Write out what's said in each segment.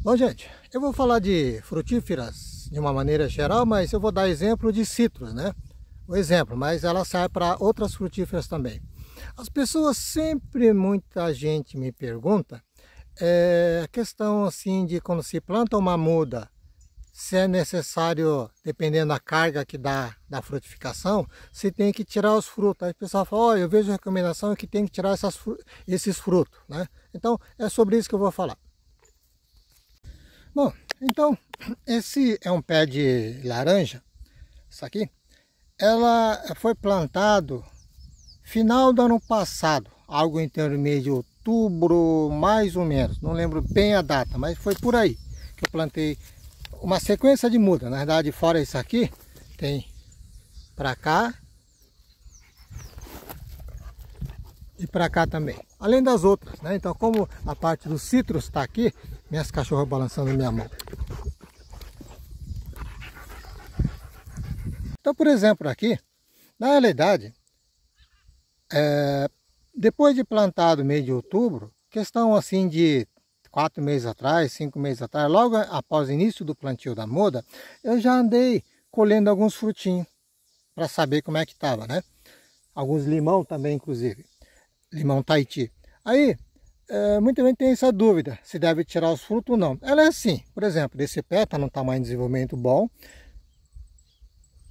Bom, gente, eu vou falar de frutíferas de uma maneira geral, mas eu vou dar exemplo de citros, né? O exemplo, mas ela serve para outras frutíferas também. As pessoas sempre, muita gente me pergunta, a questão assim de quando se planta uma muda, se é necessário, dependendo da carga que dá da frutificação, se tem que tirar os frutos. Aí o pessoal fala, olha, eu vejo recomendação que tem que tirar esses frutos, né? Então, é sobre isso que eu vou falar. Bom, então, esse é um pé de laranja, isso aqui. Ela foi plantado final do ano passado, algo em torno de outubro, mais ou menos. Não lembro bem a data, mas foi por aí que eu plantei uma sequência de muda. Na verdade, fora isso aqui, tem para cá e para cá também. Além das outras, né? Então, como a parte dos citros está aqui, minhas cachorras balançando minha mão. Então, por exemplo, aqui, na realidade, depois de plantado mês de outubro, questão assim de 4 meses atrás, 5 meses atrás, logo após o início do plantio da muda, eu já andei colhendo alguns frutinhos para saber como é que estava, né? Alguns limão também, inclusive, limão Tahiti. Aí, muita gente tem essa dúvida, se deve tirar os frutos ou não. Ela é assim, por exemplo, desse pé está num tamanho de desenvolvimento bom.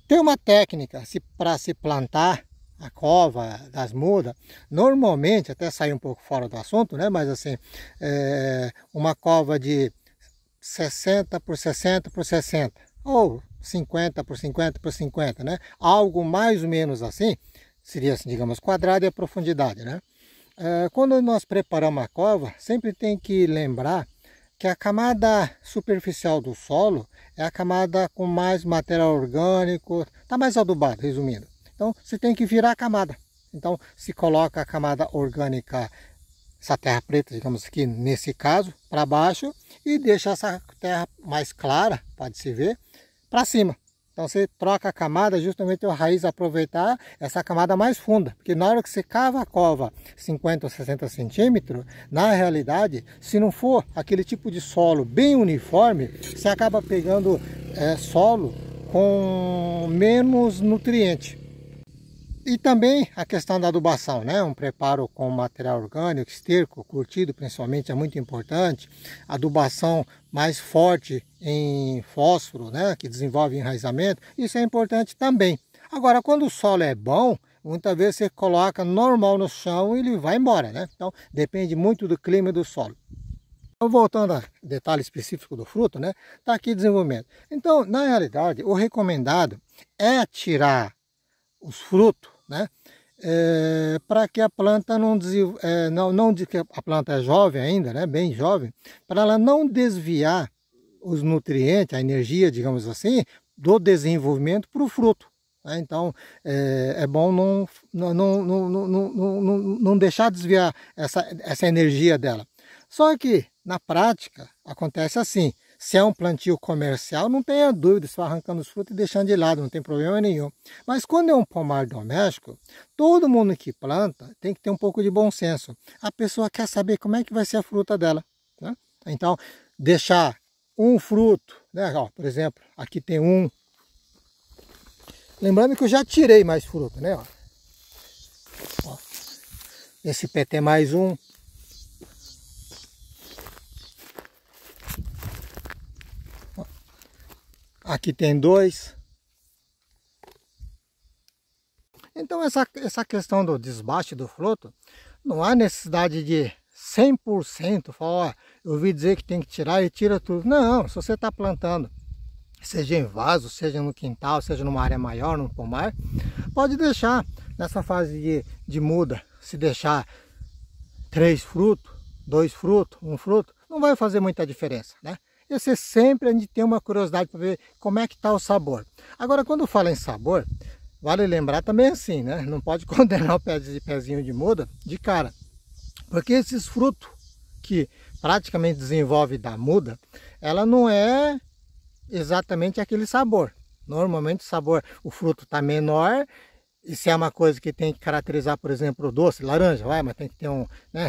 Tem uma técnica para se plantar a cova das mudas, normalmente, até sair um pouco fora do assunto, né? Mas assim, uma cova de 60 por 60 por 60, ou 50 por 50 por 50, né? Algo mais ou menos assim, seria, digamos, quadrado e a profundidade, né? Quando nós preparamos a cova, sempre tem que lembrar que a camada superficial do solo é a camada com mais material orgânico, está mais adubado, resumindo. Então, você tem que virar a camada. Então, se coloca a camada orgânica, essa terra preta, digamos aqui, nesse caso, para baixo, e deixa essa terra mais clara, pode-se ver, para cima. Então, você troca a camada, justamente a raiz aproveitar essa camada mais funda. Porque na hora que você cava a cova 50 ou 60 centímetros, na realidade, se não for aquele tipo de solo bem uniforme, você acaba pegando solo com menos nutriente. E também a questão da adubação, né? Um preparo com material orgânico, esterco, curtido principalmente, é muito importante. Adubação mais forte em fósforo, né? Que desenvolve enraizamento, isso é importante também. Agora, quando o solo é bom, muitas vezes você coloca normal no chão e ele vai embora, né? Então, depende muito do clima e do solo. Então, voltando a detalhe específico do fruto, né? Tá aqui desenvolvimento. Então, na realidade, o recomendado é tirar os frutos, né? Para que a planta que a planta é jovem ainda, né? Bem jovem, para ela não desviar os nutrientes, a energia, digamos assim, do desenvolvimento para o fruto. Né? Então, é bom não deixar desviar essa energia dela. Só que, na prática, acontece assim. Se é um plantio comercial, não tenha dúvida, se vai arrancando os frutos e deixando de lado, não tem problema nenhum. Mas quando é um pomar doméstico, todo mundo que planta tem que ter um pouco de bom senso. A pessoa quer saber como é que vai ser a fruta dela. Né? Então, deixar um fruto, né? Ó, por exemplo, aqui tem um. Lembrando que eu já tirei mais fruta, né? Ó, esse pé tem mais um. Aqui tem dois. Então essa questão do desbaste do fruto, não há necessidade de 100% falar, ó, eu ouvi dizer que tem que tirar e tira tudo. Não, se você está plantando, seja em vaso, seja no quintal, seja numa área maior, num pomar, pode deixar nessa fase de muda, se deixar 3 frutos, 2 frutos, 1 fruto, não vai fazer muita diferença, né? Esse sempre a gente tem uma curiosidade para ver como é que está o sabor. Agora, quando fala em sabor, vale lembrar também assim, né? Não pode condenar o pezinho de muda de cara. Porque esses frutos que praticamente desenvolve da muda, ela não é exatamente aquele sabor. Normalmente o sabor, o fruto está menor, e se é uma coisa que tem que caracterizar, por exemplo, o doce, laranja, vai, mas tem que ter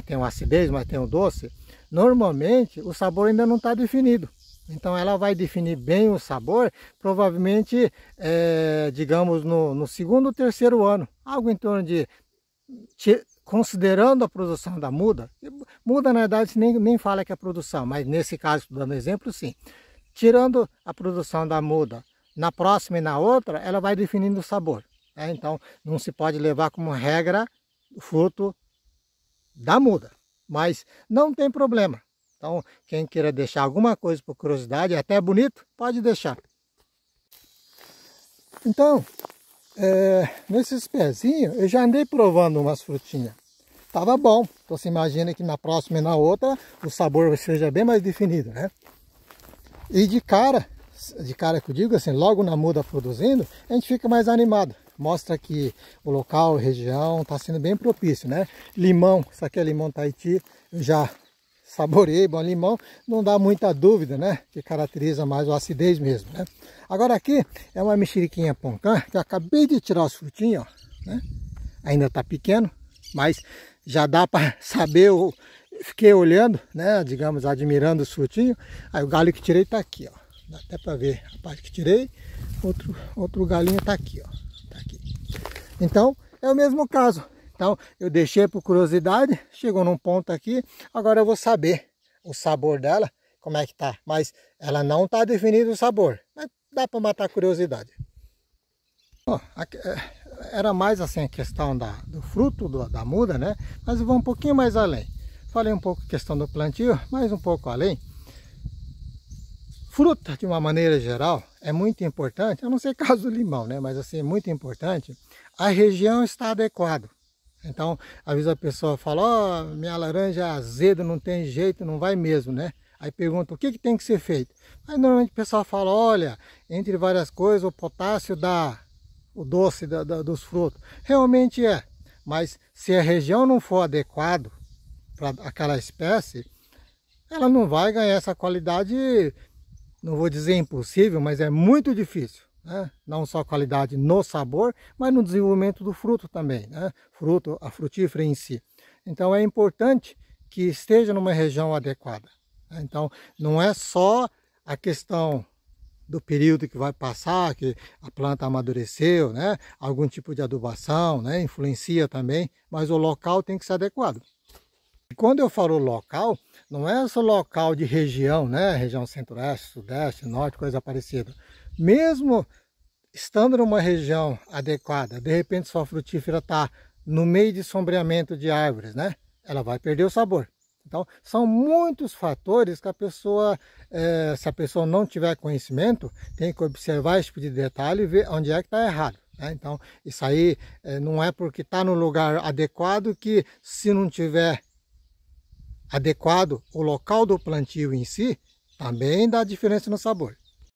tem uma acidez, mas tem um doce. normalmente o sabor ainda não está definido. Então ela vai definir bem o sabor, provavelmente, digamos, no segundo ou terceiro ano. Algo em torno de, considerando a produção da muda, muda na verdade nem fala que é produção, mas nesse caso, dando exemplo, sim. Tirando a produção da muda, na próxima e na outra, ela vai definindo o sabor. Então não se pode levar como regra o fruto da muda, mas não tem problema. Então quem queira deixar alguma coisa por curiosidade, até bonito, pode deixar. Então, nesses pezinhos, eu já andei provando umas frutinhas. Tava bom, então você imagina que na próxima e na outra, o sabor seja bem mais definido, né? E de cara que eu digo assim, logo na muda produzindo, a gente fica mais animado. Mostra que o local, a região está sendo bem propício, né? Limão, isso aqui é limão Tahiti, eu já saboreei, bom, limão não dá muita dúvida, né? Que caracteriza mais a acidez mesmo, né? Agora aqui é uma mexeriquinha poncã, que eu acabei de tirar os frutinhos, ó, né? Ainda está pequeno, mas já dá para saber, fiquei olhando, né? Digamos, admirando os frutinhos. Aí o galho que tirei está aqui, ó. Dá até para ver a parte que tirei. Outro galinho está aqui, ó. Tá aqui. Então, é o mesmo caso. Então, eu deixei por curiosidade, chegou num ponto aqui, agora eu vou saber o sabor dela, como é que tá. Mas ela não está definido o sabor, mas dá para matar a curiosidade. Ó, aqui, era mais assim a questão do fruto, da muda, né? Mas eu vou um pouquinho mais além. Falei um pouco a questão do plantio, mas um pouco além. Fruta, de uma maneira geral, é muito importante, a não ser caso do limão, né? Mas assim, é muito importante, a região está adequada. Então, às vezes a pessoa fala, ó, minha laranja é azeda, não tem jeito, não vai mesmo, né? Aí pergunta, o que tem que ser feito? Aí normalmente o pessoal fala, olha, entre várias coisas, o potássio dá o doce dos frutos. Realmente é, mas se a região não for adequada para aquela espécie, ela não vai ganhar essa qualidade, não vou dizer impossível, mas é muito difícil, né? Não só a qualidade no sabor, mas no desenvolvimento do fruto também, né? Fruto, a frutífera em si. Então é importante que esteja numa região adequada. Então não é só a questão do período que vai passar, que a planta amadureceu, né? Algum tipo de adubação, né? Influencia também, mas o local tem que ser adequado. E quando eu falo local, não é só local de região, né? Região centro-oeste, sudeste, norte, coisa parecida. Mesmo estando numa região adequada, de repente sua frutífera está no meio de sombreamento de árvores, né? Ela vai perder o sabor. Então, são muitos fatores que a pessoa, se a pessoa não tiver conhecimento, tem que observar esse tipo de detalhe e ver onde é que está errado, né? Então, isso aí não é porque está no lugar adequado que, se não tiver adequado o local do plantio em si, também dá diferença no sabor.